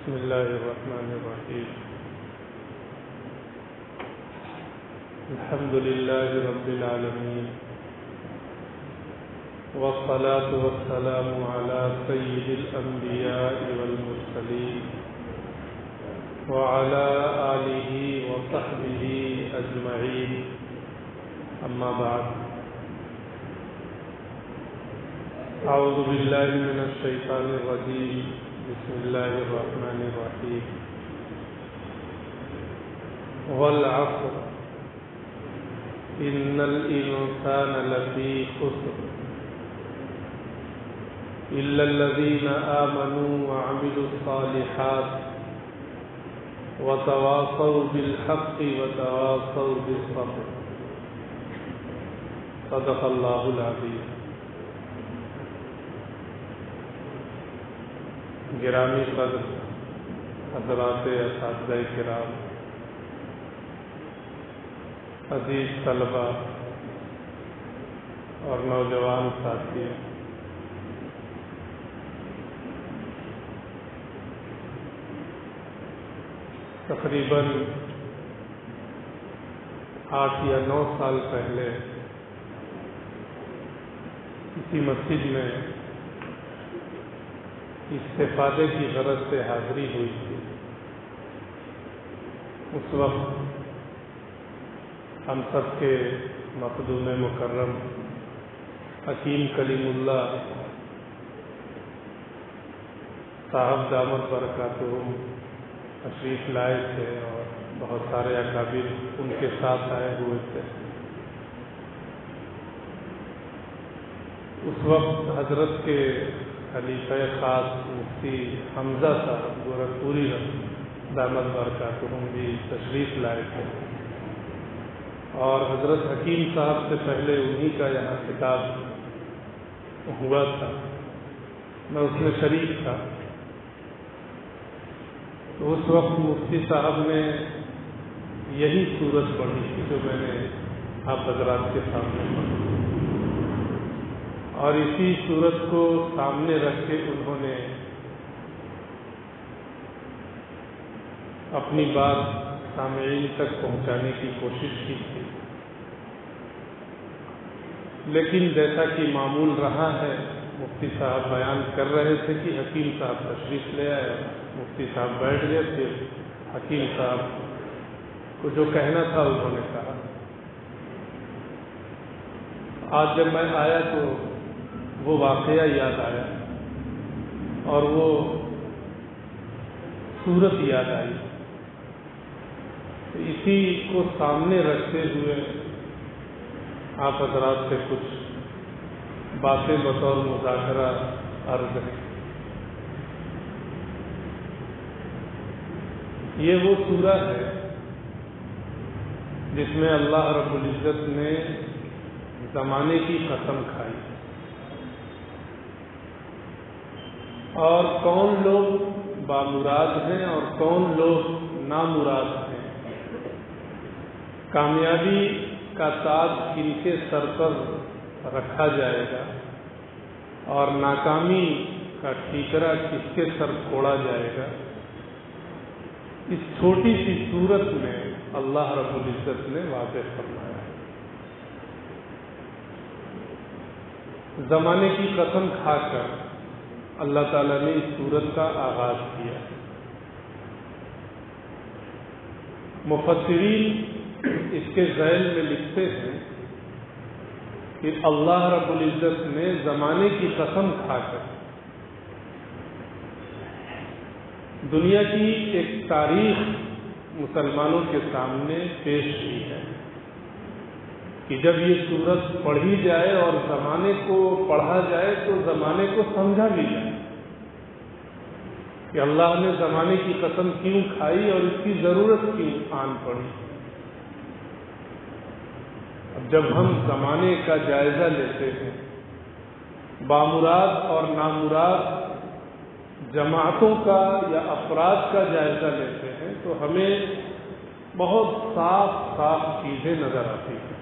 بسم الله الرحمن الرحيم. الحمد لله رب العالمين، والصلاة والسلام على سيد الأنبياء والمرسلين وعلى آله وصحبه أجمعين، أما بعد. أعوذ بالله من الشيطان الرجيم. بسم الله الرحمن الرحيم. والعصر إن الإنسان لفي خسر إلا الذين آمنوا وعملوا الصالحات وتواصوا بالحق وتواصوا بالصبر. صدق الله العظيم. گرامی قدر حضرات اساتذہ کرام، عزیز طلبہ اور نوجوان ساتھی، تقریباً 8 یا 9 سال پہلے اسی مسجد میں استفادے کی غرض سے حاضری ہوئی تھی. اس وقت ہم سب کے مخدوم مکرم حکیم کلیم اللہ صاحب دامت برکاتہم تشریف لائے تھے اور بہت سارے اکابر ان کے ساتھ آئے ہوئے تھے. اس وقت حضرت کے خلیفہ خاص مفتی حمزہ صاحب گورکھپوری دامت برکاتہم بھی تشریف لائے تھے، اور حضرت حکیم صاحب سے پہلے انہی کا یہاں خطاب ہوا تھا. میں اس میں شریک تھا. تو اس وقت مفتی صاحب نے یہی صورت پڑھی تھی جو میں نے آپ حضرات کے سامنے پڑھی، اور اسی صورت کو سامنے رکھ کے انہوں نے اپنی بات سامعین تک پہنچانے کی کوشش کی تھی. لیکن جیسا کہ معمول رہا ہے، مفتی صاحب بیان کر رہے تھے کہ حکیم صاحب تشریف لے آئے، مفتی صاحب بیٹھ گئے، پھر حکیم صاحب کو جو کہنا تھا انہوں نے کہا. آج جب میں آیا تو وہ واقعہ یاد آیا اور وہ صورت یاد آئی. اسی کو سامنے رکھتے ہوئے آپ حضرات سے کچھ باتیں بطور مذاکرہ عرض ہے. یہ وہ سورہ ہے جس میں اللہ رب العزت نے زمانے کی قسم کھائی، اور کون لوگ بامراد ہیں اور کون لوگ نامراد ہیں، کامیابی کا تاج کن کے سر پر رکھا جائے گا اور ناکامی کا ٹھیکرا کس کے سر پھوڑا جائے گا. اس چھوٹی سی صورت میں اللہ رب العزت نے واضح فرمایا. زمانے کی قسم کھا کر اللہ تعالیٰ نے اس صورت کا آغاز کیا. مفسرین اس کے ذیل میں لکھتے ہیں کہ اللہ رب العزت نے زمانے کی قسم کھا کر دنیا کی ایک تاریخ مسلمانوں کے سامنے پیش کی ہے کہ جب یہ صورت پڑھی جائے اور زمانے کو پڑھا جائے تو زمانے کو سمجھا بھی جائے کہ اللہ نے زمانے کی قسم کیوں کھائی اور اس کی ضرورت کیوں آن پڑی. اب جب ہم زمانے کا جائزہ لیتے ہیں، بامراد اور نامراد جماعتوں کا یا افراد کا جائزہ لیتے ہیں، تو ہمیں بہت صاف صاف چیزیں نظر آتی ہیں.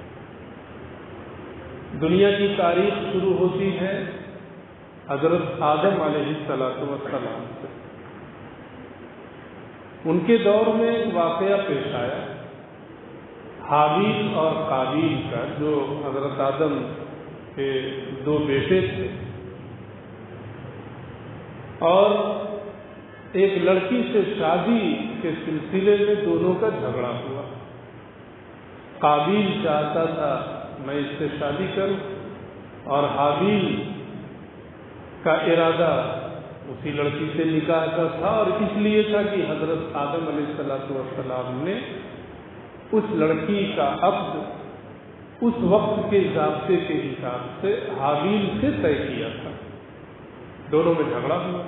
دنیا کی تاریخ شروع ہوتی ہے، حضرت آدم علیہ السلام سے. ان کے دور میں ایک واقعہ پیش آیا، حابیل اور قابیل کا، جو حضرت آدم کے دو بیٹے تھے، اور ایک لڑکی سے شادی کے سلسلے میں دونوں کا جھگڑا ہوا۔ قابیل چاہتا تھا میں اس سے شادی کروں، اور حابیل کا ارادہ اسی لڑکی سے نکاح کا تھا، اور اس لیے تھا کہ حضرت آدم علیہ السلام نے اس لڑکی کا عقد اس وقت کے ضابطے کے حساب سے حابیل سے طے کیا تھا۔ دونوں میں جھگڑا ہوا،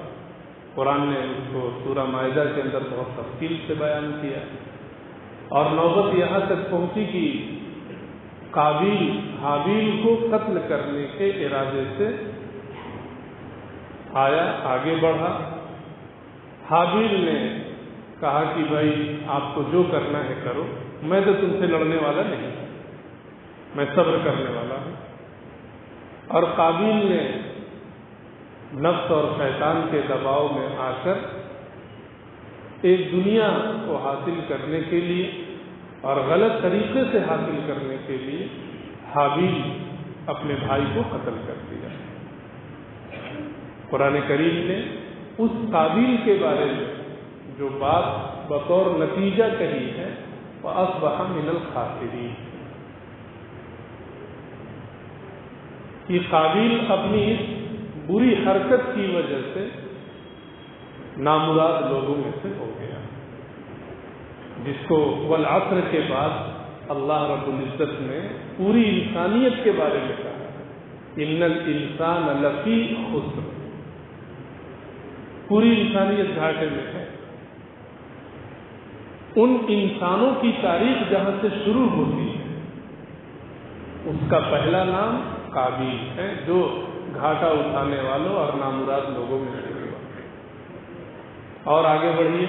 قرآن نے اس کو سورہ مائدہ کے اندر بہت تفصیل سے بیان کیا، اور نوبت یہاں تک پہنچی کہ قابیل حابیل کو قتل کرنے کے ارادے سے آیا، آگے بڑھا۔ حابیل نے کہا کہ بھائی آپ کو جو کرنا ہے کرو، میں تو تم سے لڑنے والا نہیں، میں صبر کرنے والا ہوں۔ اور قابیل نے نفس اور شیطان کے دباؤ میں آ کر ایک دنیا کو حاصل کرنے کے لیے اور غلط طریقے سے حاصل کرنے کے لیے حابیل اپنے بھائی کو قتل کر دیا۔ قرآن کریم نے اس قابیل کے بارے میں جو بات بطور نتیجہ کہی ہے، وَأَصْبَحَ مِنَ الْخَاسِرِينَ، کہ قابیل اپنی اس بری حرکت کی وجہ سے نامراد لوگوں میں سے ہو گیا، جس کو والعصر کے بعد اللہ رب العزت نے پوری انسانیت کے بارے میں کہا، ان الانسان لفی خسر، پوری انسانیت گھاٹے میں ہے۔ ان انسانوں کی تاریخ جہاں سے شروع ہوتی ہے اس کا پہلا نام قابیل ہے، جو گھاٹا اٹھانے والوں اور نامراد لوگوں میں سے ہوا۔ اور آگے بڑھیے،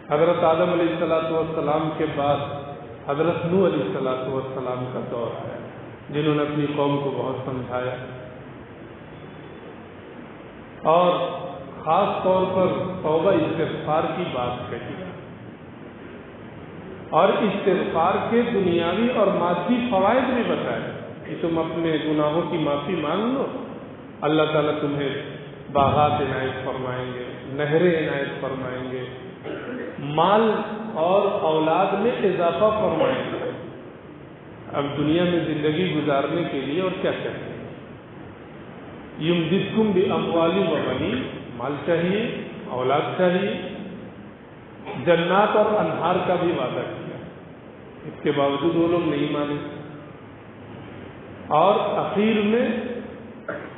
حضرت آدم علیہ السلام کے بعد حضرت نوح علیہ السلام کا دور آیا، جنہوں نے اپنی قوم کو بہت سمجھایا، اور خاص طور پر توبہ استغفار کی بات کہی، اور استغفار کے دنیاوی اور مادی فوائد بھی بتائے کہ تم اپنے گناہوں کی معافی مانگ لو، اللہ تعالیٰ تمہیں باغات عنایت فرمائیں گے، نہریں عنایت فرمائیں گے، مال اور اولاد میں اضافہ فرمائیں گے۔ اب دنیا میں زندگی گزارنے کے لیے اور کیا چاہیے؟ یمددکم باموال وبنین، مال چاہیے، اولاد چاہیے، جنات اور انہار کا بھی وعدہ کیا، اس کے باوجود وہ لوگ نہیں مانے۔ اور اخیر میں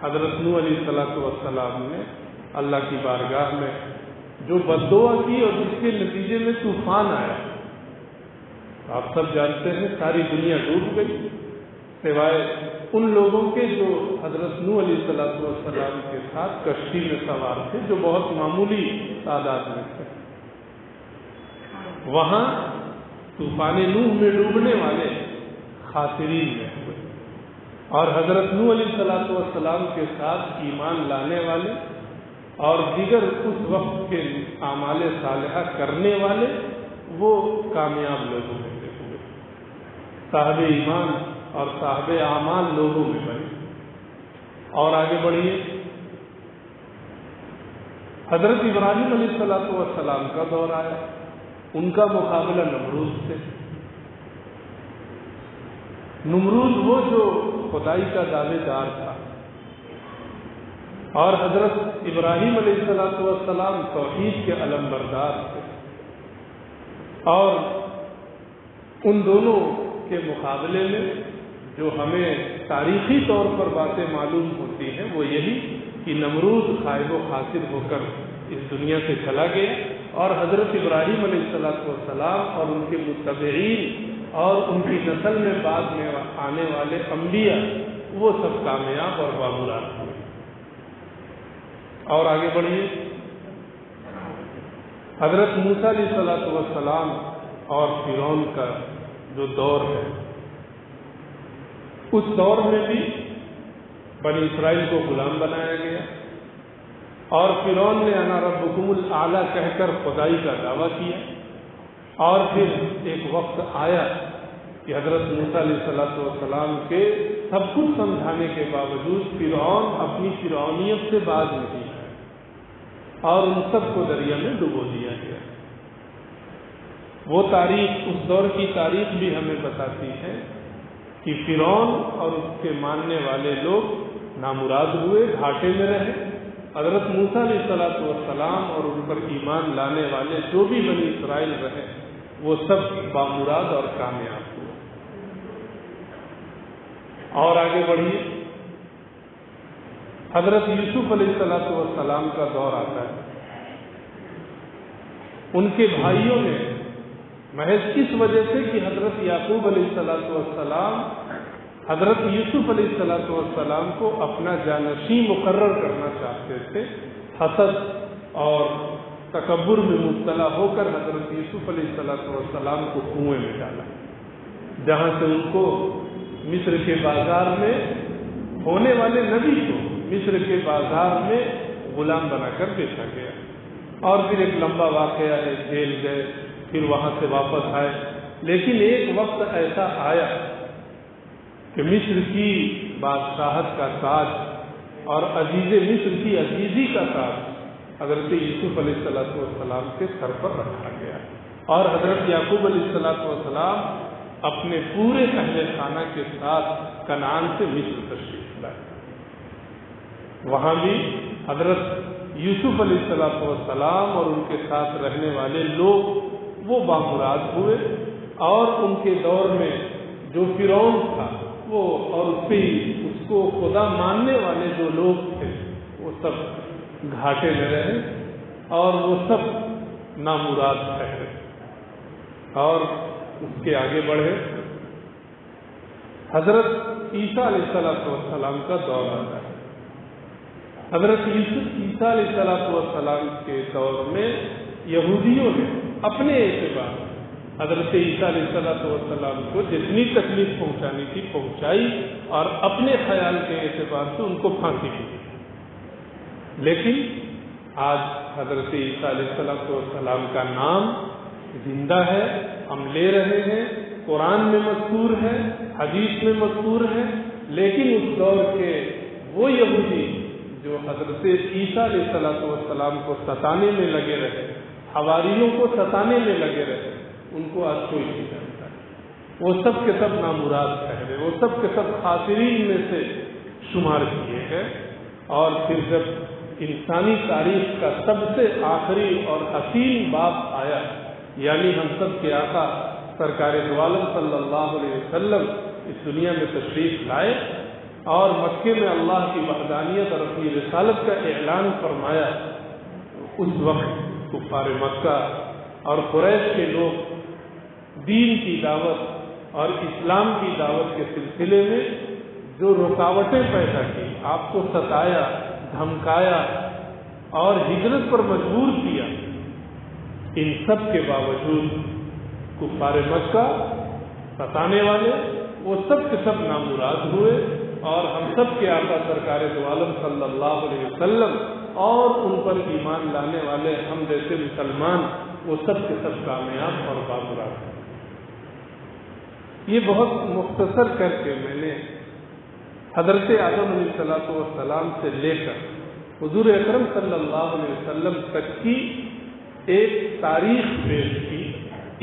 حضرت نوح علیہ السلام نے اللہ کی بارگاہ میں جو بددعا کی اور جس کے نتیجے میں طوفان آیا، آپ سب جانتے ہیں ساری دنیا ڈوب گئی، سوائے ان لوگوں کے جو حضرت نوح علیہ السلام کے ساتھ کشتی میں سوار تھے، جو بہت معمولی تعداد میں تھے۔ وہاں طوفان نوح میں ڈوبنے والے خاسرین میں ہوئے، اور حضرت نوح علیہ السلام کے ساتھ ایمان لانے والے اور دیگر اس وقت کے اعمال صالحہ کرنے والے وہ کامیاب لوگوں میں سے ہوئے، صاحب ایمان اور صاحب اعمال لوگوں میں بنے۔ اور آگے بڑھیے، حضرت ابراہیم علیہ السلام کا دور آیا، ان کا مقابلہ نمرود سے۔ نمرود وہ جو خدائی کا دعوے دار تھا، اور حضرت ابراہیم علیہ السلام توحید کے علم بردار تھے، اور ان دونوں کے مقابلے میں جو ہمیں تاریخی طور پر باتیں معلوم ہوتی ہیں وہ یہی کہ نمرود خائب و خاسر ہو کر اس دنیا سے چلا گیا، اور حضرت ابراہیم علیہ السلام اور ان کے متبعین اور ان کی نسل میں بعد میں آنے والے انبیاء وہ سب کامیاب اور بامراد ہوئے۔ اور آگے بڑھیے، حضرت موسیٰ علیہ السلام اور فرعون کا جو دور ہے، اس دور میں بھی بنی اسرائیل کو غلام بنایا گیا، اور فرعون نے انا ربکم الاعلی کہہ کر خدائی کا دعویٰ کیا، اور پھر ایک وقت آیا کہ حضرت موسیٰ علیہ السلام کے سب کچھ سمجھانے کے باوجود فرعون اپنی فرعونیت سے باز نہیں ہے اور ان سب کو دریا میں ڈبو دیا گیا۔ وہ تاریخ، اس دور کی تاریخ بھی ہمیں بتاتی ہے کہ فرعون اور اس کے ماننے والے لوگ نامراد ہوئے، گھاٹے میں رہے۔ حضرت موسیٰ علیہ السلام اور ان پر ایمان لانے والے جو بھی بنی اسرائیل رہے وہ سب بامراد اور کامیاب ہوئے۔ اور آگے بڑھیے، حضرت یوسف علیہ السلام کا دور آتا ہے۔ ان کے بھائیوں نے محض اس وجہ سے کہ حضرت یعقوب علیہ السلام حضرت یوسف علیہ السلام کو اپنا جانشین مقرر کرنا چاہتے تھے، حسد اور تکبر میں مبتلا ہو کر حضرت یوسف علیہ السلام کو کنویں میں ڈالا، جہاں سے ان کو مصر کے بازار میں ہونے والے نبی کو مصر کے بازار میں غلام بنا کر بیچا گیا۔ اور پھر ایک لمبا واقعہ ہے، جیل گئے، پھر وہاں سے واپس آئے۔ لیکن ایک وقت ایسا آیا کہ مصر کی بادشاہت کا تاج اور عزیز مصر کی عزیزی کا تاج حضرت یوسف علیہ السلام کے سر پر رکھا گیا، اور حضرت یعقوب علیہ السلام اپنے پورے اہل خانہ کے ساتھ کنعان سے مصر تشریف لائے۔ وہاں بھی حضرت یوسف علیہ السلام اور ان کے ساتھ رہنے والے لوگ وہ بامراد ہوئے، اور ان کے دور میں جو فرعون تھا وہ اور اس کو خدا ماننے والے جو لوگ تھے وہ سب گھاٹے میں رہے اور وہ سب نامراد ٹھہرے۔ اور اس کے آگے بڑھے، حضرت عیسیٰ علیہ السلام کا دور آتا ہے۔ حضرت عیسیٰ علیہ السلام کے دور میں یہودیوں نے اپنے اعتبار حضرت عیسیٰ علیہ السلام کو جتنی تکلیف پہنچانی تھی پہنچائی، اور اپنے خیال کے اعتبار سے ان کو پھانسی دی۔ لیکن آج حضرت عیسیٰ علیہ السلام کا نام زندہ ہے، ہم لے رہے ہیں، قرآن میں مذکور ہے، حدیث میں مذکور ہے، لیکن اس دور کے وہ یہودی جو حضرت عیسیٰ علیہ السلام کو ستانے میں لگے رہے، حواریوں کو ستانے میں لگے رہے، ان کو آج کوئی نہیں جانتا ہے۔ وہ سب کے سب نامراد ٹھہرے، وہ سب کے سب خاسرین میں سے شمار کیے گئے۔ اور پھر جب انسانی تاریخ کا سب سے آخری اور حسین باب آیا، یعنی ہم سب کے آقا سرکار دو عالم صلی اللہ علیہ وسلم اس دنیا میں تشریف لائے اور مکے میں اللہ کی وحدانیت اور اپنی رسالت کا اعلان فرمایا، اس وقت کفار مکہ اور قریش کے لوگ دین کی دعوت اور اسلام کی دعوت کے سلسلے میں جو رکاوٹیں پیدا کی، آپ کو ستایا، دھمکایا اور ہجرت پر مجبور کیا، ان سب کے باوجود کفار مکہ ستانے والے وہ سب کے سب نامراد ہوئے، اور ہم سب کے آقا سرکار دو عالم صلی اللہ علیہ وسلم اور ان پر ایمان لانے والے ہم جیسے مسلمان وہ سب کے سب کامیاب اور بامراد ہیں۔ یہ بہت مختصر کر کے میں نے حضرت آدم علیہ السلام سے لے کر حضور اکرم صلی اللہ علیہ وسلم تک کی ایک تاریخ پیش کی۔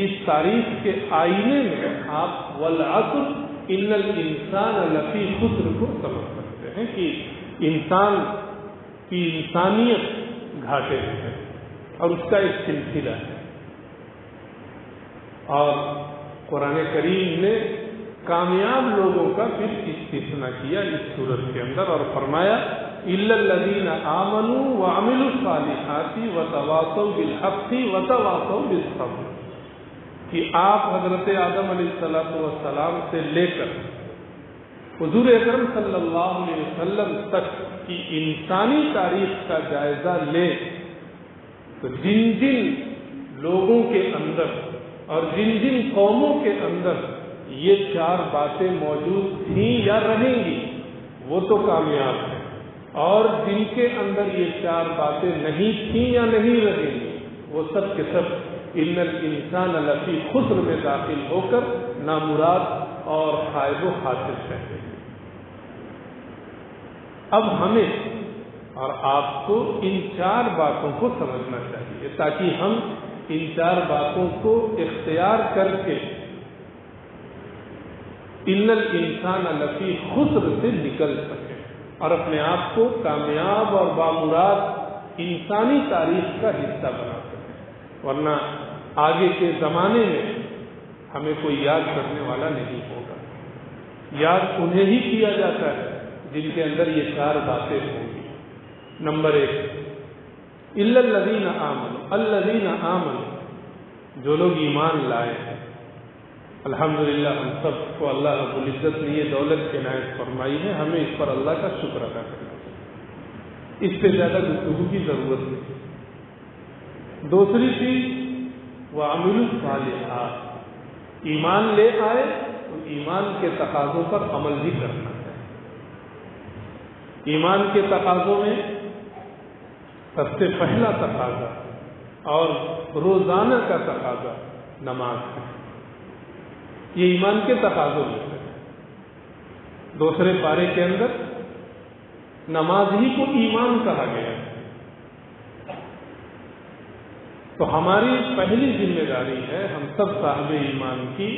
اس تاریخ کے آئینے میں آپ والعصر ان الانسان لفی خسر کو سمجھ سکتے ہیں کہ انسان کی انسانیت گھاٹے میں ہے اور اس کا ایک سلسلہ ہے۔ اور قرآن کریم نے کامیاب لوگوں کا پھر استثناء کیا اس صورت کے اندر اور فرمایا الا الذین آمنوا وعملوا الصالحات وتواصوا بالحق وتواصوا بالصبر، کہ آپ حضرت آدم علیہ السلام سے لے کر حضور اکرم صلی اللہ علیہ وسلم تک کی انسانی تاریخ کا جائزہ لیں تو جن جن لوگوں کے اندر اور جن جن قوموں کے اندر یہ چار باتیں موجود تھیں یا رہیں گی وہ تو کامیاب ہیں، اور جن کے اندر یہ 4 باتیں نہیں تھیں یا نہیں رہیں گی وہ سب کے سب ان الانسان لفی خسر میں داخل ہو کر نامراد اور خائب و خاسر رہتے ہیں۔ اب ہمیں اور آپ کو ان 4 باتوں کو سمجھنا چاہیے تاکہ ہم ان 4 باتوں کو اختیار کر کے ان الانسان لفی خسر سے نکل سکیں اور اپنے آپ کو کامیاب اور بامراد انسانی تاریخ کا حصہ بنا سکیں، ورنہ آگے کے زمانے میں ہمیں کوئی یاد کرنے والا نہیں ہوگا۔ یاد انہیں ہی کیا جاتا ہے جن کے اندر یہ 4 باتیں ہوں گی۔ نمبر 1 الا الذین آمنوا، الذین آمنوا، جو لوگ ایمان لائے ہیں۔ الحمدللہ ہم سب کو اللہ رب العزت نے یہ دولت عنایت فرمائی ہے، ہمیں اس پر اللہ کا شکر ادا کرنا چاہیے، اس سے زیادہ گفتگو کی ضرورت نہیں۔ دوسری چیز وعملوا الصالحات، ایمان لے آئے تو ایمان کے تقاضوں پر عمل بھی کرنا ہے۔ ایمان کے تقاضوں میں سب سے پہلا تقاضا اور روزانہ کا تقاضا نماز ہے، یہ ایمان کے تقاضوں میں ہے۔ دوسرے پارے کے اندر نماز ہی کو ایمان کہا گیا ہے۔ تو ہماری پہلی ذمہ داری ہے، ہم سب صاحب ایمان کی،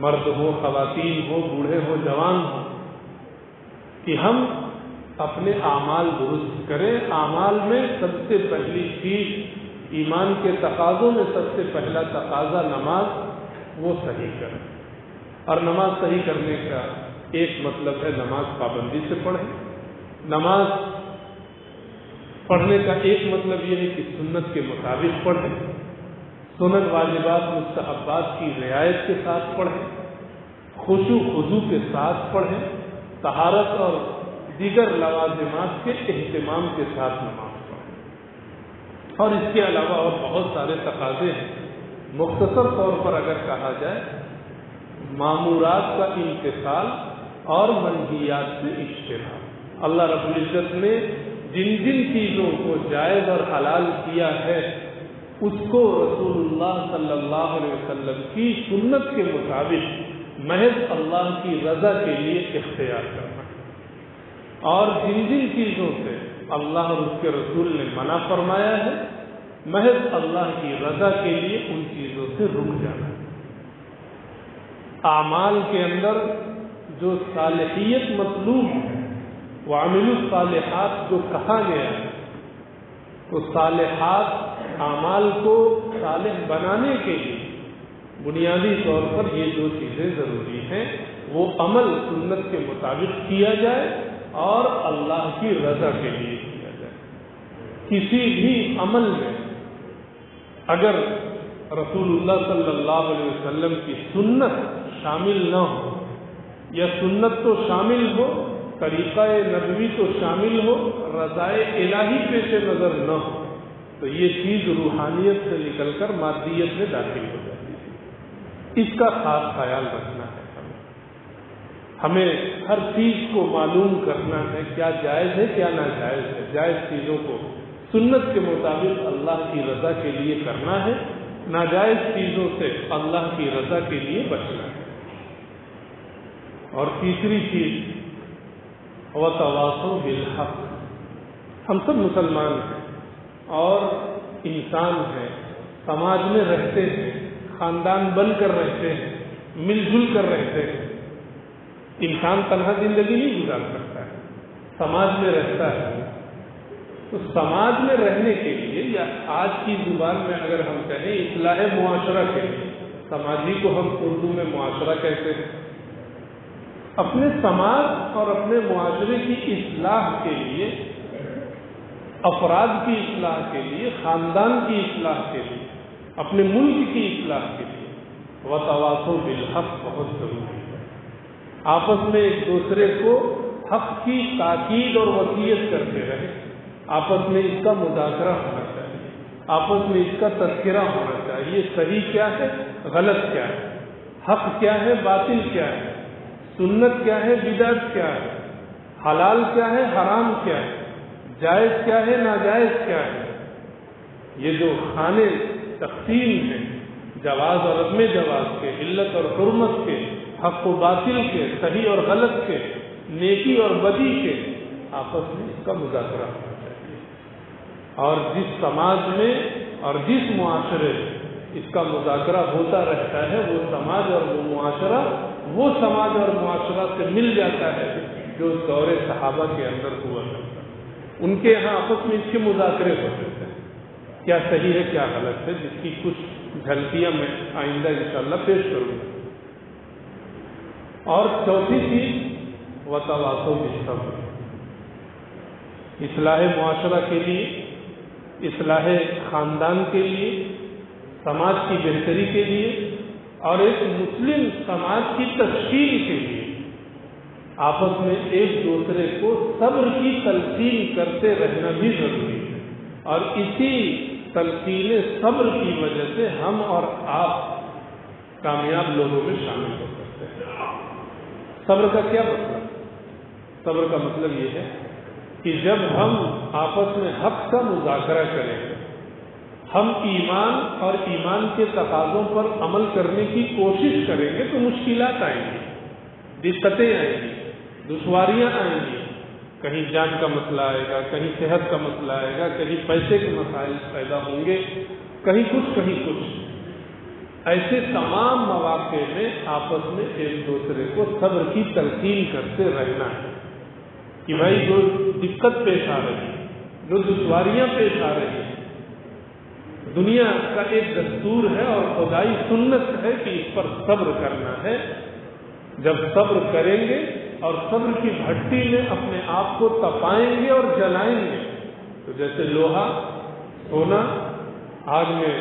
مرد ہو، خواتین ہو، بوڑھے ہو، جوان ہو، کہ ہم اپنے اعمال درست کریں۔ اعمال میں سب سے پہلی چیز ایمان کے تقاضوں میں سب سے پہلا تقاضا نماز، وہ صحیح کریں۔ اور نماز صحیح کرنے کا ایک مطلب ہے نماز پابندی سے پڑھیں۔ نماز پڑھنے کا ایک مطلب یہ ہے کہ سنت کے مطابق پڑھیں، سنن واجبات مستحبات کی رعایت کے ساتھ پڑھیں، خشوع خضوع کے ساتھ پڑھیں، طہارت اور دیگر لوازمات کے اہتمام کے ساتھ نماز پڑھیں۔ اور اس کے علاوہ اور بہت سارے تقاضے ہیں۔ مختصر طور پر اگر کہا جائے، مامورات کا امتثال اور منہیات سے اجتناب۔ اللہ رب العزت نے جن جن چیزوں کو جائز اور حلال کیا ہے اس کو رسول اللہ صلی اللہ علیہ وسلم کی سنت کے مطابق محض اللہ کی رضا کے لیے اختیار کرنا، اور جن جن چیزوں سے اللہ اور اس کے رسول نے منع فرمایا ہے محض اللہ کی رضا کے لیے ان چیزوں سے رک جانا۔ اعمال کے اندر جو صالحیت مطلوب ہے، وعملوا الصالحات جو کہا گیا ہے، تو صالحات اعمال کو صالح بنانے کے لیے بنیادی طور پر یہ 2 چیزیں ضروری ہیں، وہ عمل سنت کے مطابق کیا جائے اور اللہ کی رضا کے لیے کیا جائے۔ کسی بھی عمل میں اگر رسول اللہ صلی اللہ علیہ وسلم کی سنت شامل نہ ہو، یا سنت تو شامل ہو، طریقہ نبوی تو شامل ہو، رضائے الہی پیش نظر نہ ہو، تو یہ چیز روحانیت سے نکل کر مادیت میں داخل ہو جاتی ہے۔ اس کا خاص خیال رکھنا ہے۔ ہمیں ہر چیز کو معلوم کرنا ہے، کیا جائز ہے کیا ناجائز ہے۔ جائز چیزوں کو سنت کے مطابق اللہ کی رضا کے لیے کرنا ہے، ناجائز چیزوں سے اللہ کی رضا کے لیے بچنا ہے۔ اور تیسری چیز وتواصوا بالحق۔ ہم سب مسلمان ہیں اور انسان ہیں، سماج میں رہتے ہیں، خاندان بن کر رہتے ہیں، مل جل کر رہتے ہیں۔ انسان تنہا زندگی نہیں گزار سکتا ہے، سماج میں رہتا ہے۔ تو سماج میں رہنے کے لیے، یا آج کی زبان میں اگر ہم کہیں اصلاح معاشرہ کے لیے، سماجی کو ہم اردو میں معاشرہ کہتے ہیں، اپنے سماج اور اپنے معاشرے کی اصلاح کے لیے، افراد کی اصلاح کے لیے، خاندان کی اصلاح کے لیے، اپنے ملک کی اصلاح کے لیے وتواصوا بالحق بہت ضروری ہے۔ آپس میں ایک دوسرے کو حق کی تاکید اور وصیت کرتے رہے، آپس میں اس کا مذاکرہ ہونا چاہیے، آپس میں اس کا تذکرہ ہونا چاہیے، صحیح کیا ہے، غلط کیا ہے، حق کیا ہے، باطل کیا ہے، سنت کیا ہے، بدعت کیا ہے، حلال کیا ہے، حرام کیا ہے، جائز کیا ہے ناجائز کیا ہے، یہ جو خانے تقسیم ہیں جواز اور عدم جواز کے، علت اور حرمت کے، حق و باطل کے، صحیح اور غلط کے، نیکی اور بدی کے، آپس میں اس کا مذاکرہ ہونا چاہیے۔ اور جس سماج میں اور جس معاشرے میں اس کا مذاکرہ ہوتا رہتا ہے، وہ سماج اور وہ معاشرہ وہ سماج اور معاشرہ سے مل جاتا ہے جو دور صحابہ کے اندر ہوا کرتا ہے۔ ان کے یہاں آپس میں اس کے مذاکرے ہوتے ہیں، کیا صحیح ہے کیا غلط ہے، جس کی کچھ جھلکیاں میں آئندہ انشاءاللہ پیش کروں گا۔ اور چوتھی چیز وتواصوا بالصبر، اصلاح معاشرہ کے لیے، اصلاح خاندان کے لیے، سماج کی بہتری کے لیے اور ایک مسلم سماج کی تشکیل کے لیے آپس میں ایک دوسرے کو صبر کی تلقین کرتے رہنا بھی ضروری ہے۔ اور اسی تلقین صبر کی وجہ سے ہم اور آپ کامیاب لوگوں میں شامل ہو سکتے ہیں۔ صبر کا کیا مطلب؟ صبر کا مطلب یہ ہے کہ جب ہم آپس میں حق کا مذاکرہ کریں گے، ہم ایمان اور ایمان کے تقاضوں پر عمل کرنے کی کوشش کریں گے تو مشکلات آئیں گی، دقتیں آئیں گی، دشواریاں آئیں گی، کہیں جان کا مسئلہ آئے گا، کہیں صحت کا مسئلہ آئے گا، کہیں پیسے کے مسائل پیدا ہوں گے، کہیں کچھ۔ ایسے تمام مواقع میں آپس میں ایک دوسرے کو صبر کی تلقین کرتے رہنا ہے کہ بھائی جو دقت پیش آ رہی ہے، جو دشواریاں پیش آ رہی ہیں، دنیا کا ایک دستور ہے اور خدائی سنت ہے کہ اس پر صبر کرنا ہے۔ جب صبر کریں گے اور صبر کی بھٹی میں اپنے آپ کو تپائیں گے اور جلائیں گے تو جیسے لوہا، سونا آگ میں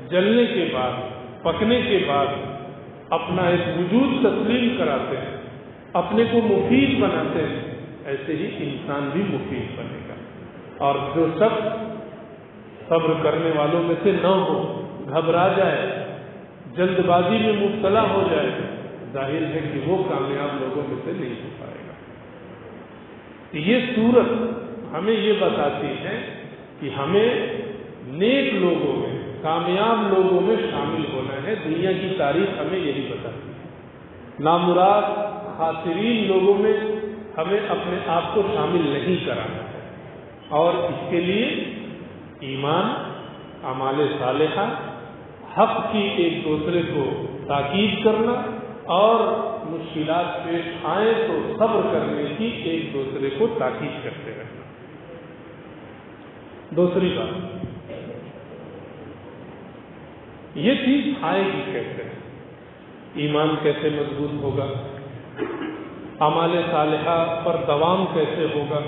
جلنے کے بعد، پکنے کے بعد اپنا ایک وجود تسلیم کراتے ہیں، اپنے کو مفید بناتے ہیں، ایسے ہی انسان بھی مفید بنے گا۔ اور جو شخص صبر کرنے والوں میں سے نہ ہو، گھبرا جائے، جلد بازی میں مبتلا ہو جائے، ظاہر ہے کہ وہ کامیاب لوگوں میں سے نہیں ہو پائے گا۔ یہ صورت ہمیں یہ بتاتی ہے کہ ہمیں نیک لوگوں میں، کامیاب لوگوں میں شامل ہونا ہے۔ دنیا کی تاریخ ہمیں یہی بتاتی ہے۔ نامراد خاسرین لوگوں میں ہمیں اپنے آپ کو شامل نہیں کرانا ہے، اور اس کے لیے ایمان، اعمال صالحہ، حق کی ایک دوسرے کو تاکید کرنا اور مشکلات پیش آئیں تو صبر کرنے کی ایک دوسرے کو تاکید کرتے رہنا۔ دوسری بات، یہ چیز آئے گی کیسے؟ ایمان کیسے مضبوط ہوگا؟ اعمال صالحہ پر دوام کیسے ہوگا؟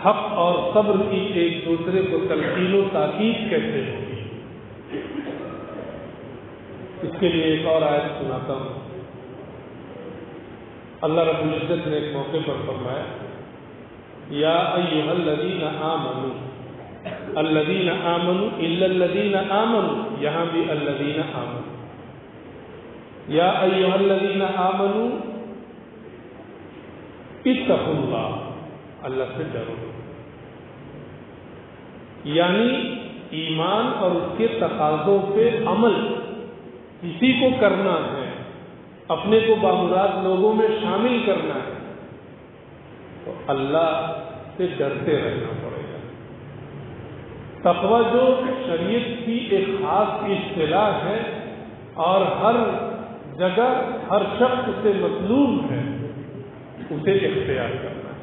حق اور صبر کی ایک دوسرے کو تلقین و تاکید کیسے ہوگی؟ اس کے لیے ایک اور آیت سناتا ہوں۔ اللہ رب العزت نے ایک موقع پر فرمایا، یا ایھا الذین آمنوا، الذین آمنوا الا الذین آمنوا، یہاں بھی الذین آمنوا، یا ایھا الذین آمنوا اتقوا اللہ، اللہ سے ڈرو۔ یعنی ایمان اور اس کے تقاضوں پہ عمل کسی کو کرنا ہے، اپنے کو بامراد لوگوں میں شامل کرنا ہے تو اللہ سے ڈرتے رہنا پڑے گا۔ تقویٰ جو شریعت کی ایک خاص اصطلاح ہے اور ہر جگہ ہر شخص سے مطلوب ہے، اسے اختیار کرنا ہے۔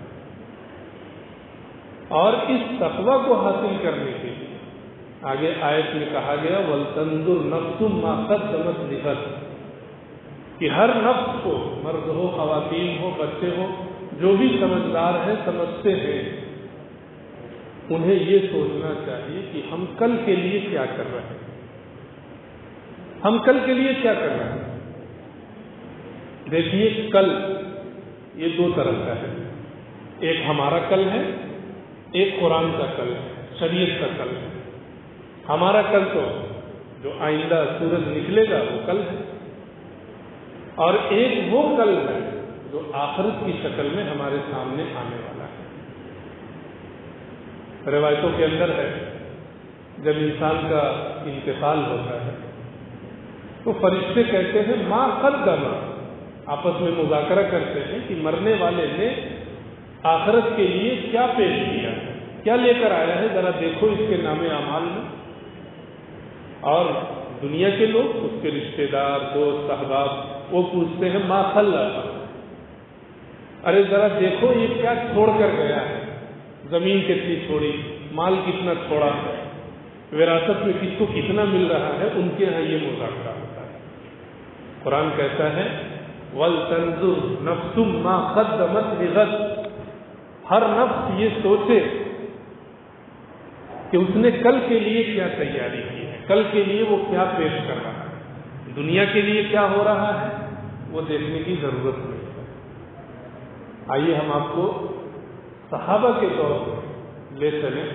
اور اس تقویٰ کو حاصل کرنے کے لیے آگے آیت میں کہا گیا وَلْتَنْظُرْ نَفْسٌ مَا قَدَّمَتْ لِغَدٍ، کہ ہر نفس کو، مرد ہو، خواتین ہو، بچے ہو، جو بھی سمجھدار ہیں، سمجھتے ہیں، انہیں یہ سوچنا چاہیے کہ ہم کل کے لیے کیا کر رہے ہیں، ہم کل کے لیے کیا کر رہے ہیں۔ دیکھیے کل یہ دو طرح کا ہے، ایک ہمارا کل ہے، ایک قرآن کا کل ہے، شریعت کا کل ہے۔ ہمارا کل تو جو آئندہ سورج نکلے گا وہ کل ہے، اور ایک وہ کل ہے جو آخرت کی شکل میں ہمارے سامنے آنے والا ہے۔ روایتوں کے اندر ہے جب انسان کا انتقال ہوتا ہے تو فرشتے کہتے ہیں ما قدم، آپس میں مذاکرہ کرتے ہیں کہ مرنے والے نے آخرت کے لیے کیا پیش کیا ہے، کیا لے کر آیا ہے، ذرا دیکھو اس کے نام اعمال میں۔ اور دنیا کے لوگ، اس کے رشتہ دار، دوست، احباب، وہ پوچھتے ہیں ما خلف، ارے ذرا دیکھو یہ کیا چھوڑ کر گیا ہے، زمین کتنی چھوڑی، مال کتنا چھوڑا، وراثت میں کس کو کتنا مل رہا ہے، ان کے یہاں یہ مذاکرہ ہوتا ہے۔ قرآن کہتا ہے وَلْتَنْظُرْ نَفْسٌ مَا قَدَّمَتْ لِغَدٍ، ہر نفس یہ سوچے کہ اس نے کل کے لیے کیا تیاری کی ہے، کل کے لیے وہ کیا پیش کر رہا ہے، دنیا کے لیے کیا ہو رہا ہے وہ دیکھنے کی ضرورت نہیں ہے۔ آئیے ہم آپ کو صحابہ کے طور پر لے چلیں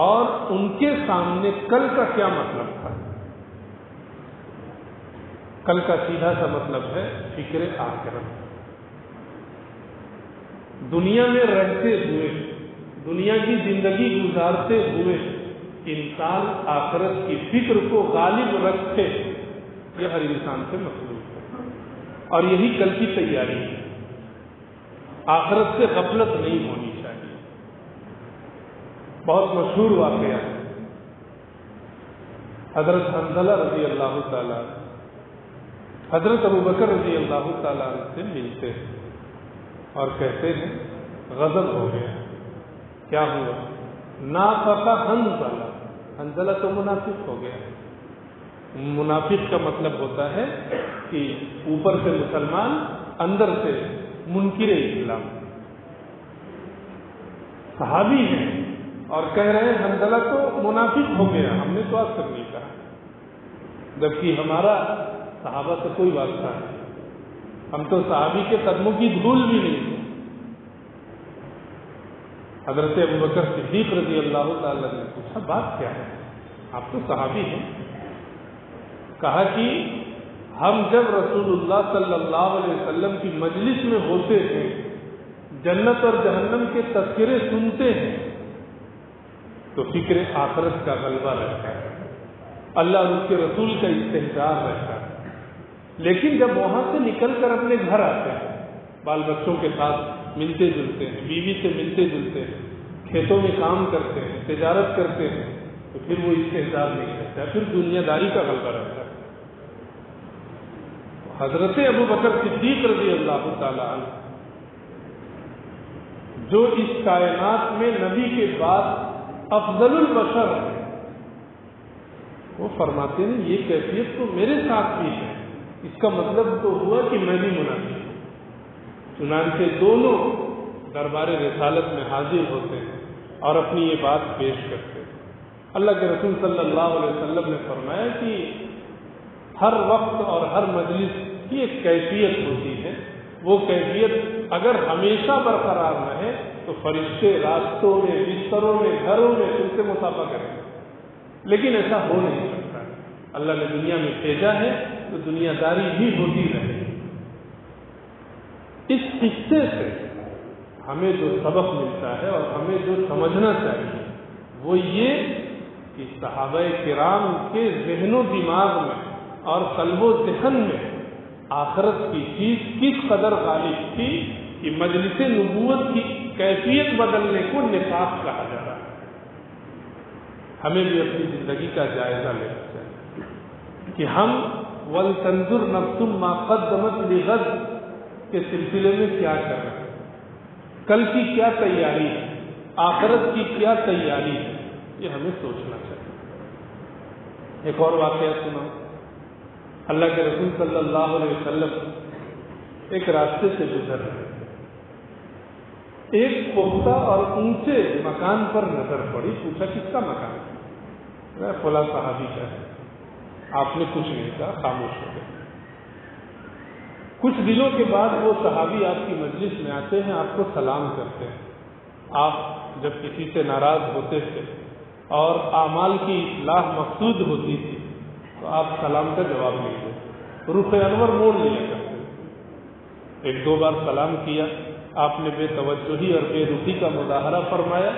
اور ان کے سامنے کل کا کیا مطلب تھا۔ کل کا سیدھا سا مطلب ہے فکر آخرت۔ دنیا میں رہتے ہوئے، دنیا کی زندگی گزارتے ہوئے انسان آخرت کی فکر کو غالب رکھے، یہ ہر انسان سے مطلوب ہے، اور یہی کل کی تیاری ہے۔ آخرت سے غفلت نہیں ہونی چاہیے۔ بہت مشہور واقعہ ہے، حضرت حنظلہ رضی اللہ تعالیٰ حضرت ابوبکر رضی اللہ تعالیٰ سے ملتے ہیں اور کہتے ہیں غضب ہو گیا۔ کیا ہوا؟ نافق حنظلہ، حنظلہ تو منافق ہو گیا۔ منافق کا مطلب ہوتا ہے کہ اوپر سے مسلمان، اندر سے منکر اسلام۔ صحابی ہیں اور کہہ رہے ہیں حنظلہ تو منافق ہو گیا، ہم نے تو آج تک نہیں کہا، جبکہ ہمارا صحابہ سے کوئی واسطہ نہیں، ہم تو صحابی کے قدموں کی دھول بھی نہیں۔ حضرت ابوبکر صدیق رضی اللہ تعالی نے پوچھا بات کیا ہے، آپ تو صحابی ہیں؟ کہا کہ ہم جب رسول اللہ صلی اللہ علیہ وسلم کی مجلس میں ہوتے ہیں، جنت اور جہنم کے تذکرے سنتے ہیں تو فکر آخرت کا غلبہ رہتا ہے، اللہ اور اس کے رسول کا استحضار رہتا ہے۔ لیکن جب وہاں سے نکل کر اپنے گھر آتے ہیں، بال بچوں کے ساتھ ملتے جلتے ہیں، بیوی سے ملتے جلتے ہیں، کھیتوں میں کام کرتے ہیں، تجارت کرتے ہیں، تو پھر وہ استحضار نہیں رہتا ہے، پھر دنیا داری کا غلبہ رہتا ہے۔ حضرت ابوبکر صدیق رضی اللہ تعالی عنہ، جو اس کائنات میں نبی کے بعد افضل البشر ہے، وہ فرماتے ہیں یہ کیفیت تو میرے ساتھ بھی ہے، اس کا مطلب تو ہوا کہ میں بھی منافق ہوں۔ چنانچہ دونوں دربار رسالت میں حاضر ہوتے ہیں اور اپنی یہ بات پیش کرتے ہیں۔ اللہ کے رسول صلی اللہ علیہ وسلم نے فرمایا کہ ہر وقت اور ہر مجلس کی ایک کیفیت ہوتی ہے، وہ کیفیت اگر ہمیشہ برقرار رہے تو فرشتے راستوں میں، بستروں میں، گھروں میں ان سے مسافہ کریں گے، لیکن ایسا ہو نہیں سکتا۔ اللہ نے دنیا میں بھیجا ہے تو دنیا داری بھی ہوتی رہے۔ اس قصے سے ہمیں جو سبق ملتا ہے اور ہمیں جو سمجھنا چاہیے وہ یہ کہ صحابہ کرام کے ذہن و دماغ میں اور قلب و ذہن میں آخرت کی چیز کس قدر غالب تھی کہ مجلس نبوت کی کیفیت بدلنے کو نفاق کہا جا رہا ہے۔ ہمیں بھی اپنی زندگی کا جائزہ لینا چاہیے کہ ہم وَلْتَنْظُرْ نَفْسٌ مَا قَدَّمَتْ لِغَدٍ کے سلسلے میں کیا کر رہے ہیں، کل کی کیا تیاری ہے، آخرت کی کیا تیاری ہے، یہ ہمیں سوچنا چاہیے۔ ایک اور واقعہ سنا، اللہ کے رسول صلی اللہ علیہ وسلم ایک راستے سے گزر رہے، ایک پختہ اور اونچے مکان پر نظر پڑی، پوچھا کس کا مکان ہے؟ فلاں صحابی کا ہے۔ آپ نے کچھ نہیں کہا، خاموش ہو گئے۔ کچھ دنوں کے بعد وہ صحابی آپ کی مجلس میں آتے ہیں، آپ کو سلام کرتے ہیں۔ آپ جب کسی سے ناراض ہوتے تھے اور اعمال کی اصلاح مقصود ہوتی تھی تو آپ سلام کا جواب نہیں دیتے، رخ انور موڑ لیا کرتے تھے۔ ایک دو بار سلام کیا، آپ نے بے توجہی اور بے رخی کا مظاہرہ فرمایا،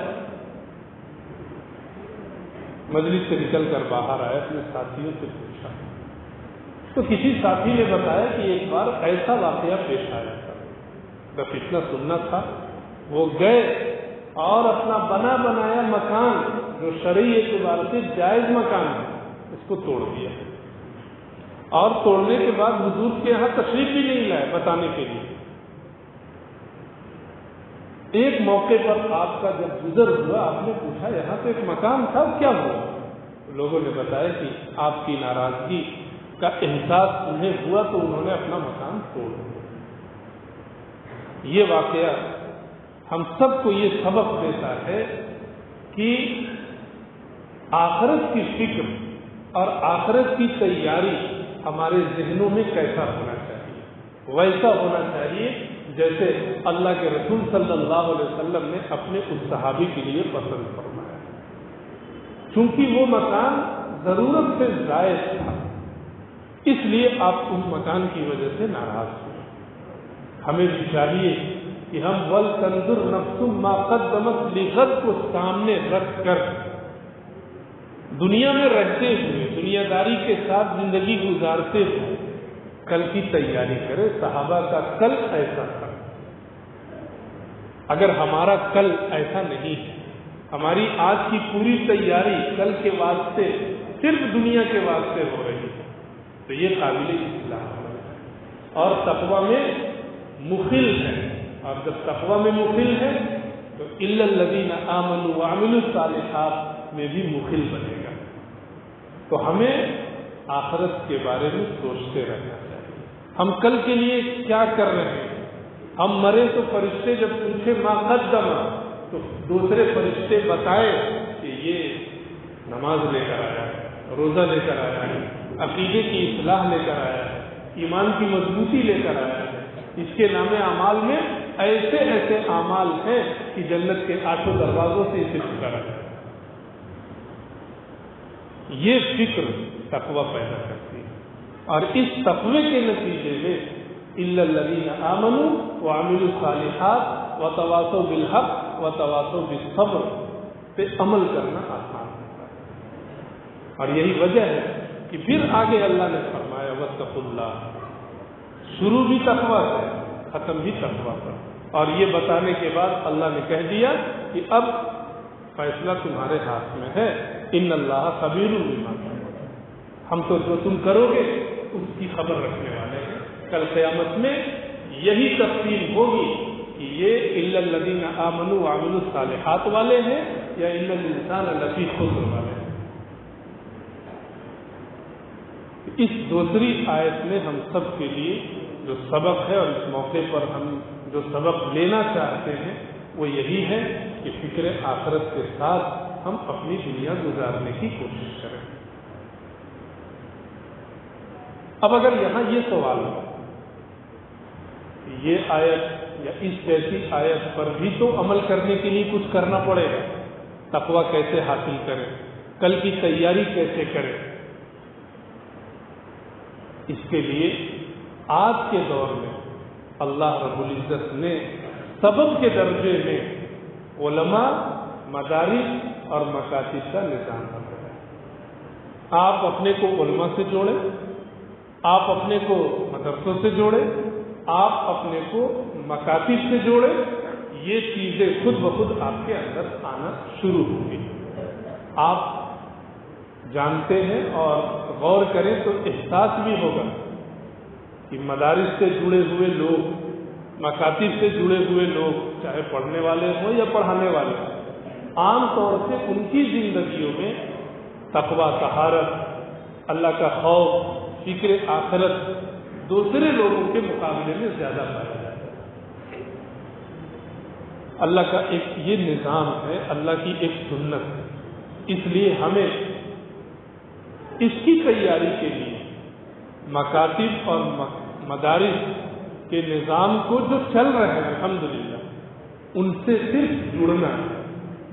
مجلس سے نکل کر باہر آئے، اپنے ساتھیوں سے پوچھا تو کسی ساتھی نے بتایا کہ ایک بار ایسا واقعہ پیش آیا تھا، بس اتنا سننا تھا۔ وہ گئے اور اپنا بنا بنایا مکان جو شرعی اعتبار سے جائز مکان ہے اس کو توڑ دیا، اور توڑنے کے بعد حضور کے یہاں تشریف بھی نہیں لائے بتانے کے لیے۔ ایک موقع پر آپ کا جب گزر ہوا، آپ نے پوچھا یہاں تو ایک مکان تھا، کیا ہوا؟ لوگوں نے بتایا کہ آپ کی ناراضگی کا احساس انہیں ہوا تو انہوں نے اپنا مکان توڑ دیا۔ یہ واقعہ ہم سب کو یہ سبق دیتا ہے کہ آخرت کی فکر اور آخرت کی تیاری ہمارے ذہنوں میں کیسا ہونا چاہیے، ویسا ہونا چاہیے جیسے اللہ کے رسول صلی اللہ علیہ وسلم نے اپنے اس صحابی کے لیے پسند فرمایا۔ چونکہ وہ مکان ضرورت سے زائد تھا، اس لیے آپ اس مکان کی وجہ سے ناراض ہوئے۔ ہمیں بھی چاہیے کہ ہم وَلْتَنْظُرْ نَفْسٌ مَا قَدَّمَتْ لِغَدٍ کو سامنے رکھ کر دنیا میں رہتے ہوئے، دنیا داری کے ساتھ زندگی گزارتے ہوئے کل کی تیاری کرے۔ صحابہ کا کل ایسا تھا، اگر ہمارا کل ایسا نہیں ہے، ہماری آج کی پوری تیاری کل کے واسطے صرف دنیا کے واسطے ہو رہی ہے تو یہ قابل اصلاح ہے اور تقویٰ میں مخل ہے۔ اور جب تقویٰ میں مخل ہے تو إِلَّا الَّذِينَ آمَنُوا وَعَمِلُوا الصَّالِحَاتِ میں بھی مخل بنے گا۔ تو ہمیں آخرت کے بارے میں سوچتے رہنا چاہیے، ہم کل کے لیے کیا کر رہے ہیں۔ ہم مرے تو فرشتے جب پوچھے ما قدم تو دوسرے فرشتے بتائیں کہ یہ نماز لے کر آیا ہے، روزہ لے کر آیا ہے، عقیدے کی اصلاح لے کر آیا ہے، ایمان کی مضبوطی لے کر آیا ہے۔ اس کے نام اعمال میں ایسے ایسے اعمال ہیں کہ جنت کے 8 دروازوں سے اسے پکارا جائے۔ یہ فکر تقویٰ پیدا کرتی ہے اور اس تقوی کے نتیجے میں إِلَّا الَّذِينَ آمَنُوا وَعَمِلُوا الصَّالِحَاتِ وَتَوَاصَوْا بِالْحَقِّ وَتَوَاصَوْا بِالصَّبْرِ پہ عمل کرنا آسان ہوتا ہے۔ اور یہی وجہ ہے کہ پھر آگے اللہ نے فرمایا وَاتَّقُوا اللَّهَ، شروع بھی تقویٰ سے، ختم بھی تقویٰ پر، اور یہ بتانے کے بعد اللہ نے کہہ دیا کہ اب فیصلہ تمہارے ہاتھ میں ہے، ان اللہ خبیر بما تعملون، ہم تو جو تم کرو گے اس کی خبر رکھنے والے ہیں۔ کل قیامت میں یہی تقسیم ہوگی کہ یہ الا الذین آمنوا وعملوا الصالحات والے ہیں یا ان الانسان لفی خسر والے ہیں۔ اس دوسری آیت میں ہم سب کے لیے جو سبق ہے اور اس موقع پر ہم جو سبق لینا چاہتے ہیں وہ یہی ہے کہ فکر آخرت کے ساتھ ہم اپنی دنیا گزارنے کی کوشش کریں۔ اب اگر یہاں یہ سوال ہو کہ یہ آیت یا اس جیسی آیت پر بھی تو عمل کرنے کے لیے کچھ کرنا پڑے گا، تقویٰ کیسے حاصل کریں، کل کی تیاری کیسے کریں، اس کے لیے آج کے دور میں اللہ رب العزت نے سبب کے درجے میں علماء، مدارس اور مکاتب کا نظام بنایا ہے۔ آپ اپنے کو علماء سے جوڑیں، آپ اپنے کو مدرسوں سے جوڑیں، آپ اپنے کو مکاتب سے جوڑیں، یہ چیزیں خود بخود آپ کے اندر آنا شروع ہوگی۔ آپ جانتے ہیں اور غور کریں تو احساس بھی ہوگا کہ مدارس سے جڑے ہوئے لوگ، مکاتب سے جڑے ہوئے لوگ، چاہے پڑھنے والے ہوں یا پڑھانے والے ہوں، عام طور سے ان کی زندگیوں میں تقویٰ، طہارت، اللہ کا خوف، فکر آخرت دوسرے لوگوں کے مقابلے میں زیادہ پایا جاتا ہے۔ اللہ کا ایک یہ نظام ہے، اللہ کی ایک سنت ہے، اس لیے ہمیں اس کی تیاری کے لیے مکاتب اور مدارس کے نظام کو جو چل رہے ہیں الحمدللہ ان سے صرف جڑنا،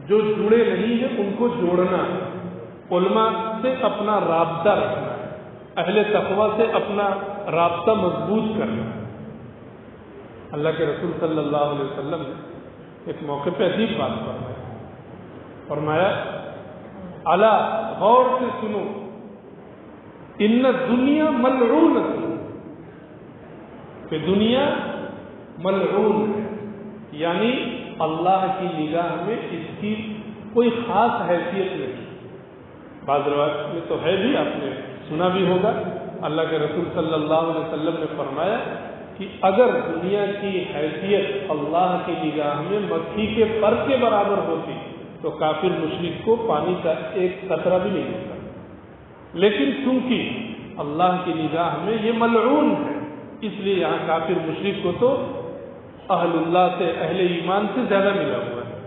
جو جڑے نہیں ہیں ان کو جوڑنا، علماء سے اپنا رابطہ رکھنا، اہل تقویٰ سے اپنا رابطہ مضبوط کرنا۔ اللہ کے رسول صلی اللہ علیہ وسلم نے ایک موقع پہ عجیب بات فرمایا، الا غور سے سنو، ان دنیا ملعونۃ، کہ دنیا ملعون ہے، یعنی اللہ کی نگاہ میں اس کی کوئی خاص حیثیت نہیں۔ بعض روایت میں تو ہے بھی، آپ نے سنا بھی ہوگا، اللہ کے رسول صلی اللہ علیہ وسلم نے فرمایا کہ اگر دنیا کی حیثیت اللہ کی نگاہ میں مکھی کے پر کے برابر ہوتی تو کافر مشرک کو پانی کا ایک قطرہ بھی نہیں ملتا، لیکن چونکہ اللہ کی نگاہ میں یہ ملعون ہے، اس لیے یہاں کافر مشرک کو تو اہل اللہ سے، اہل ایمان سے زیادہ ملا ہوا ہے۔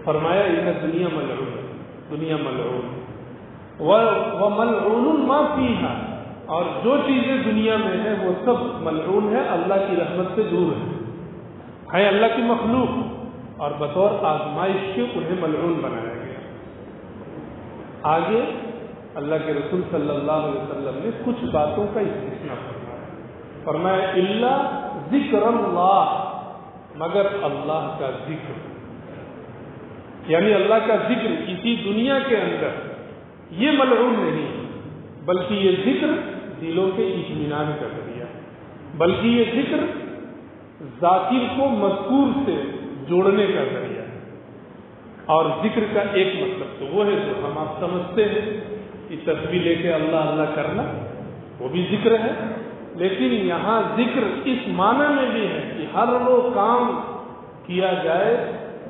فرمایا ان دنیا ملعون، دنیا ملعون، وَمَلْعُونٌ مَا فِيهَا، اور جو چیزیں دنیا میں ہیں وہ سب ملعون ہے، اللہ کی رحمت سے دور ہے اللہ کی مخلوق، اور بطور آزمائش کے انہیں ملعون بنایا گیا۔ آگے اللہ کے رسول صلی اللہ علیہ وسلم نے کچھ باتوں کا استثناء فرمایا الا ذکر اللہ، مگر اللہ کا ذکر، یعنی اللہ کا ذکر اسی دنیا کے اندر یہ ملعون نہیں، بلکہ یہ ذکر دلوں کے اطمینان کا ذریعہ، بلکہ یہ ذکر ذاکر کو مذکور سے جوڑنے کا ذریعہ ہے۔ اور ذکر کا ایک مطلب تو وہ ہے جو ہم آپ سمجھتے ہیں کہ تسبیح لے کے اللہ اللہ کرنا، وہ بھی ذکر ہے، لیکن یہاں ذکر اس معنی میں بھی ہے کہ ہر وہ کام کیا جائے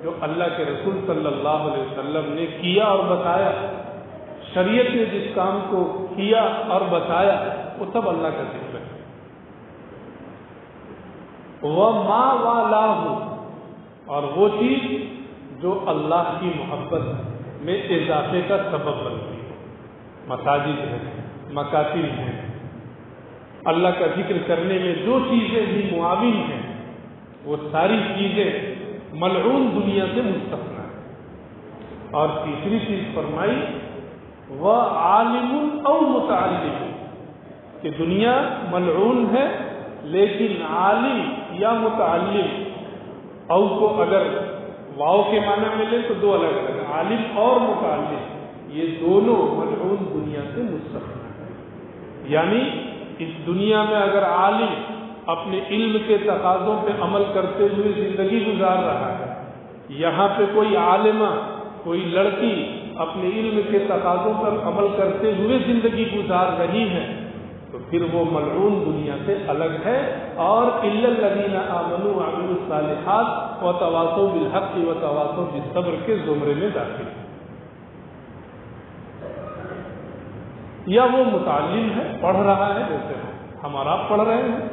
جو اللہ کے رسول صلی اللہ علیہ وسلم نے کیا اور بتایا، شریعت نے جس کام کو کیا اور بتایا وہ سب اللہ کا ذکر ہے۔ وَمَا وَالَاهُ، اور وہ چیز جو اللہ کی محبت میں اضافے کا سبب بنتی ہے، مساجد ہیں، مکاتب ہیں، اللہ کا ذکر کرنے میں جو چیزیں بھی معاون ہیں وہ ساری چیزیں ملعون دنیا سے مستثنی ہے۔ اور تیسری چیز فرمائی وَعَالِمٌ أَوْ مُتَعَلِّمٌ، کہ دنیا ملعون ہے لیکن عالم یا متعلم، او کو اگر واو کے معنی میں لیں تو دو الگ الگ، عالم اور متعلم یہ دونوں ملعون دنیا سے مستثنی ہے۔ یعنی اس دنیا میں اگر عالم اپنے علم کے تقاضوں پہ عمل کرتے ہوئے زندگی گزار رہا ہے، یہاں پہ کوئی عالمہ، کوئی لڑکی اپنے علم کے تقاضوں پر عمل کرتے ہوئے زندگی گزار رہی ہے، تو پھر وہ ملعون دنیا سے الگ ہے، اور الا الذین آمنوا وعملوا الصالحات وتواصوا بالحق وتواصوا بالصبر کے زمرے میں داخل ہے۔ یا وہ متعلم ہے، پڑھ رہا ہے، جیسے ہم اور آپ پڑھ رہے ہیں،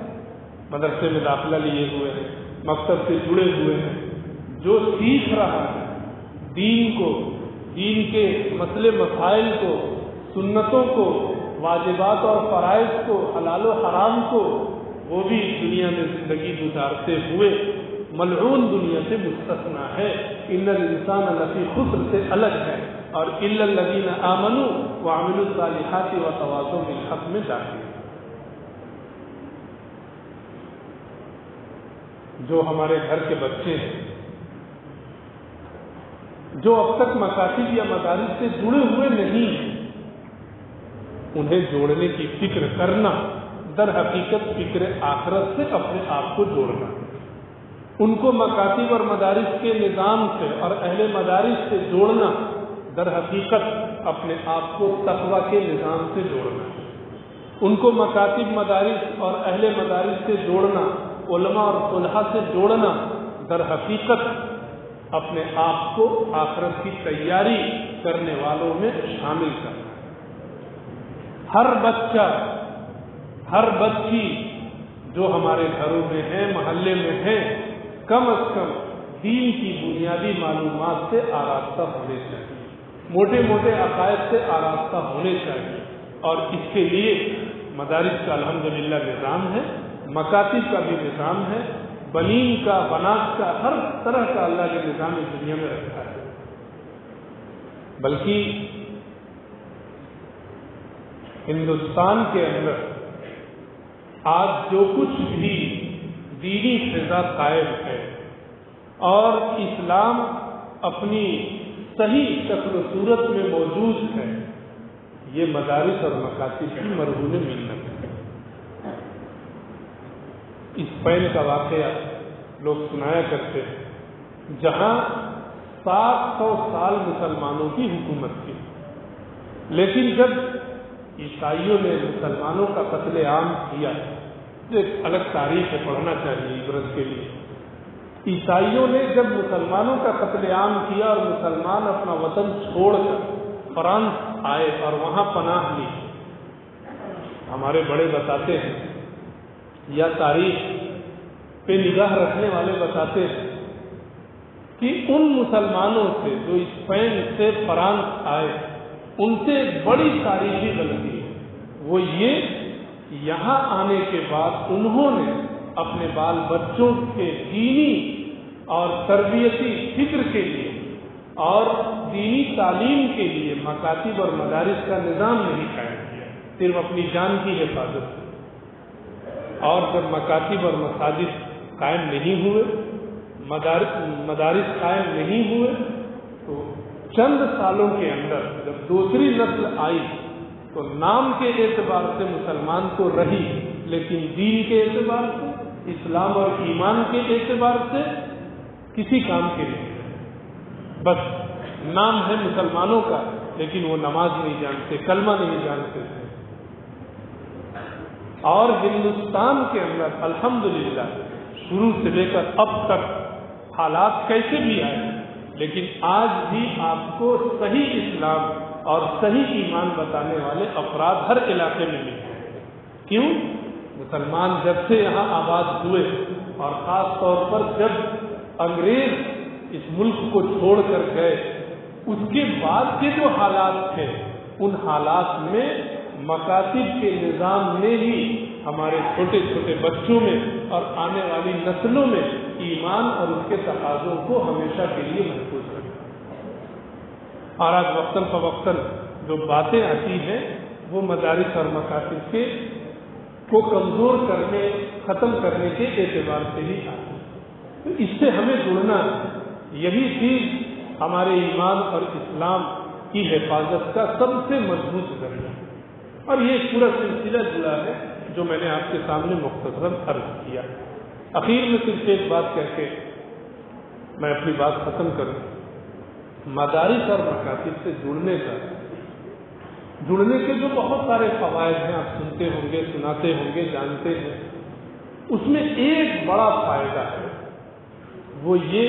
مدرسے میں داخلہ لیے ہوئے ہیں، مکتب سے جڑے ہوئے ہیں، جو سیکھ رہا ہے دین کو، دین کے مسئلے مسائل کو، سنتوں کو، واجبات اور فرائض کو، حلال و حرام کو، وہ بھی دنیا میں زندگی گزارتے ہوئے ملعون دنیا سے مستثنی ہے۔ ان الانسان لفی خسر سے الگ ہے، اور الا الذین آمنوا وعملوا الصالحات وتواصوا بالحق میں داخل ہے۔ جو ہمارے گھر کے بچے ہیں، جو اب تک مکاتب یا مدارس سے جڑے ہوئے نہیں ہیں، انہیں جوڑنے کی فکر کرنا در حقیقت فکر آخرت سے اپنے آپ کو جوڑنا، ان کو مکاتب اور مدارس کے نظام سے اور اہل مدارس سے جوڑنا در حقیقت اپنے آپ کو تقویٰ کے نظام سے جوڑنا، ان کو مکاتب مدارس اور اہل مدارس سے جوڑنا، علماء اور فقہاء سے جوڑنا در حقیقت اپنے آپ کو آخرت کی تیاری کرنے والوں میں شامل کرنا۔ ہر بچہ، ہر بچی جو ہمارے گھروں میں ہیں، محلے میں ہیں، کم از کم دین کی بنیادی معلومات سے آراستہ ہونے چاہیے، موٹے موٹے عقائد سے آراستہ ہونے چاہیے، اور اس کے لیے مدارس کا الحمدللہ نظام ہے، مکاتب کا بھی نظام ہے، بنین کا، بنات کا، ہر طرح کا اللہ کے نظام اس دنیا میں رکھا ہے۔ بلکہ ہندوستان کے اندر آج جو کچھ بھی دینی فضا قائم ہے اور اسلام اپنی صحیح شکل و صورت میں موجود ہے، یہ مدارس اور مکاتب کی مرہون منت ہے۔ اسپین کا واقعہ لوگ سنایا کرتے ہیں، جہاں 700 سال مسلمانوں کی حکومت تھی، لیکن جب عیسائیوں نے مسلمانوں کا قتل عام کیا، ایک الگ تاریخ ہے، پڑھنا چاہیے عبرت کے لیے۔ عیسائیوں نے جب مسلمانوں کا قتل عام کیا اور مسلمان اپنا وطن چھوڑ کر فرانس آئے اور وہاں پناہ لی، ہمارے بڑے بتاتے ہیں یا تاریخ پہ نگاہ رکھنے والے بتاتے ہیں کہ ان مسلمانوں سے جو اسپین سے فرانس آئے، ان سے ایک بڑی تاریخی غلطی ہے، وہ یہ یہاں آنے کے بعد انہوں نے اپنے بال بچوں کے دینی اور تربیتی فکر کے لیے اور دینی تعلیم کے لیے مکاتب اور مدارس کا نظام نہیں قائم کیا، صرف اپنی جان کی حفاظت۔ اور جب مکاتب اور مساجد قائم نہیں ہوئے، مدارس قائم نہیں ہوئے، تو چند سالوں کے اندر جب دوسری نسل آئی تو نام کے اعتبار سے مسلمان تو رہی، لیکن دین کے اعتبار سے، اسلام اور ایمان کے اعتبار سے کسی کام کے نہیں، بس نام ہے مسلمانوں کا، لیکن وہ نماز نہیں جانتے، کلمہ نہیں جانتے تھے۔ اور ہندوستان کے اندر الحمدللہ شروع سے لے کر اب تک حالات کیسے بھی آئے، لیکن آج بھی آپ کو صحیح اسلام اور صحیح ایمان بتانے والے افراد ہر علاقے میں ملتے ہیں۔ کیوں؟ مسلمان جب سے یہاں آباد ہوئے، اور خاص طور پر جب انگریز اس ملک کو چھوڑ کر گئے، اس کے بعد کے جو حالات تھے، ان حالات میں مکاتب کے نظام نے ہی ہمارے چھوٹے چھوٹے بچوں میں اور آنے والی نسلوں میں ایمان اور اس کے تقاضوں کو ہمیشہ کے لیے محفوظ رکھا۔ اور آج وقتاً فوقتاً جو باتیں آتی ہیں وہ مدارس اور مکاتب کے کو کمزور کرنے، ختم کرنے کے اعتبار سے ہی آتی ہے، تو اس سے ہمیں جڑنا ہے۔ یہی چیز ہمارے ایمان اور اسلام کی حفاظت کا سب سے مضبوط ذریعہ ہے، اور یہ پورا سلسلہ جڑا ہے جو میں نے آپ کے سامنے مختصراً عرض کیا۔ اخیر میں صرف ایک بات کہہ کے میں اپنی بات ختم کروں۔ مدارس اور مکاتب سے جڑنے کے جو بہت سارے فوائد ہیں، آپ سنتے ہوں گے، سناتے ہوں گے، جانتے ہیں، اس میں ایک بڑا فائدہ ہے، وہ یہ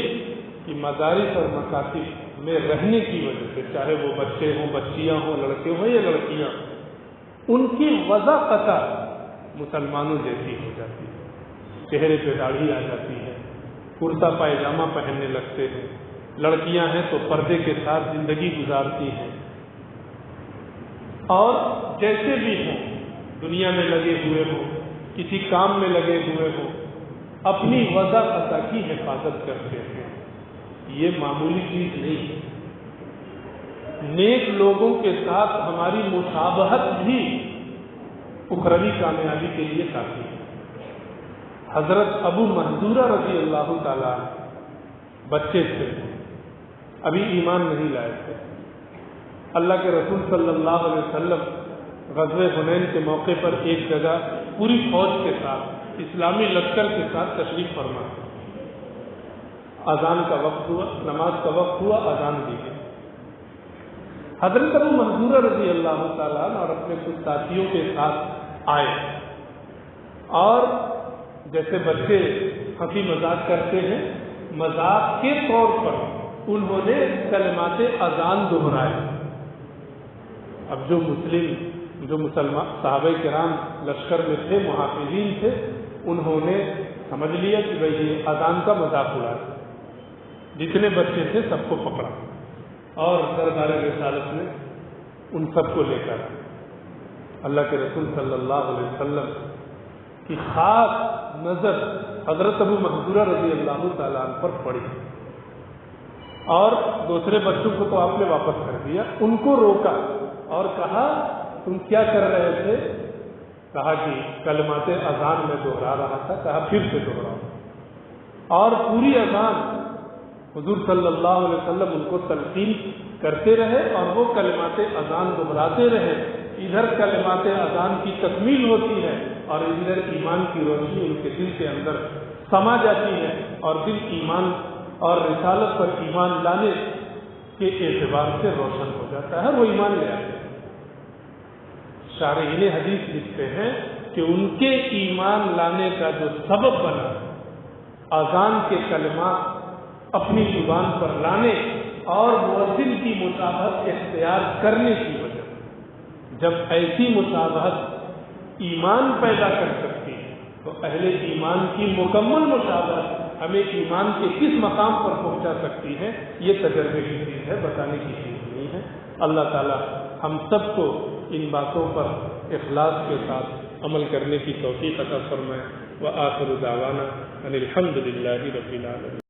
کہ مدارس اور مکاتب میں رہنے کی وجہ سے، چاہے وہ بچے ہوں، بچیاں ہوں، لڑکے ہوں یا لڑکیاں، ان کی وضع قطع مسلمانوں جیسی ہو جاتی ہے، چہرے پہ داڑھی آ جاتی ہے، کرتا پائجامہ پہننے لگتے ہیں، لڑکیاں ہیں تو پردے کے ساتھ زندگی گزارتی ہیں، اور جیسے بھی ہوں دنیا میں لگے ہوئے ہوں، کسی کام میں لگے ہوئے ہوں، اپنی وضع قطع کی حفاظت کرتے ہیں۔ یہ معمولی چیز نہیں ہے، نیک لوگوں کے ساتھ ہماری مشابہت بھی اخروی کامیابی کے لیے کافی ہے۔ حضرت ابو محذورہ رضی اللہ تعالیٰ بچے تھے، ابھی ایمان نہیں لائے تھے، اللہ کے رسول صلی اللہ علیہ وسلم غزوہ حنین کے موقع پر ایک جگہ پوری فوج کے ساتھ، اسلامی لشکر کے ساتھ تشریف فرما، اذان کا وقت ہوا، نماز کا وقت ہوا، اذان دی گئی۔ حضرت ابو محذورہ رضی اللہ تعالیٰ اور اپنے کچھ ساتھیوں کے ساتھ آئے، اور جیسے بچے ہنسی مذاق کرتے ہیں، مذاق کے طور پر انہوں نے کلمات اذان دہرائے۔ اب جو مسلمان صحابہ کرام لشکر میں تھے، محافظین تھے، انہوں نے سمجھ لیا کہ بھئی یہ اذان کا مذاق اڑایا، جتنے بچے تھے سب کو پکڑا اور دربار رسالت میں ان سب کو لے کر اللہ کے رسول صلی اللہ علیہ وسلم کی خاص نظر حضرت ابو محذورہ رضی اللہ تعالیٰ عنہ پر پڑی، اور دوسرے بچوں کو تو آپ نے واپس کر دیا، ان کو روکا اور کہا تم کیا کر رہے تھے؟ کہا کہ کلمات اذان میں دوہرا رہا تھا۔ کہا پھر سے دوہراؤ، اور پوری اذان حضور صلی اللہ علیہ وسلم ان کو تلقین کرتے رہے اور وہ کلمات اذان دہراتے رہے. ادھر کلمات اذان کی تکمیل ہوتی ہے اور ادھر ایمان کی روشنی ان کے دل کے اندر سما جاتی ہے اور دل ایمان اور رسالت پر ایمان لانے کے اعتبار سے روشن ہو جاتا ہے اور وہ ایمان لے آتے ہیں. شارحین حدیث لکھتے ہیں کہ ان کے ایمان لانے کا جو سبب بنا اذان کے کلمات اپنی زبان پر لانے اور مؤذن کی مشابہت اختیار کرنے کی وجہ، جب ایسی مشابہت ایمان پیدا کر سکتی ہے تو اہل ایمان کی مکمل مشابہت ہمیں ایمان کے کس مقام پر پہنچا سکتی ہے، یہ تجربے کی چیز ہے، بتانے کی چیز نہیں ہے. اللہ تعالی ہم سب کو ان باتوں پر اخلاص کے ساتھ عمل کرنے کی توفیق عطا فرمائے. وآخر دعوانا ان الحمد للہ رب العالمین.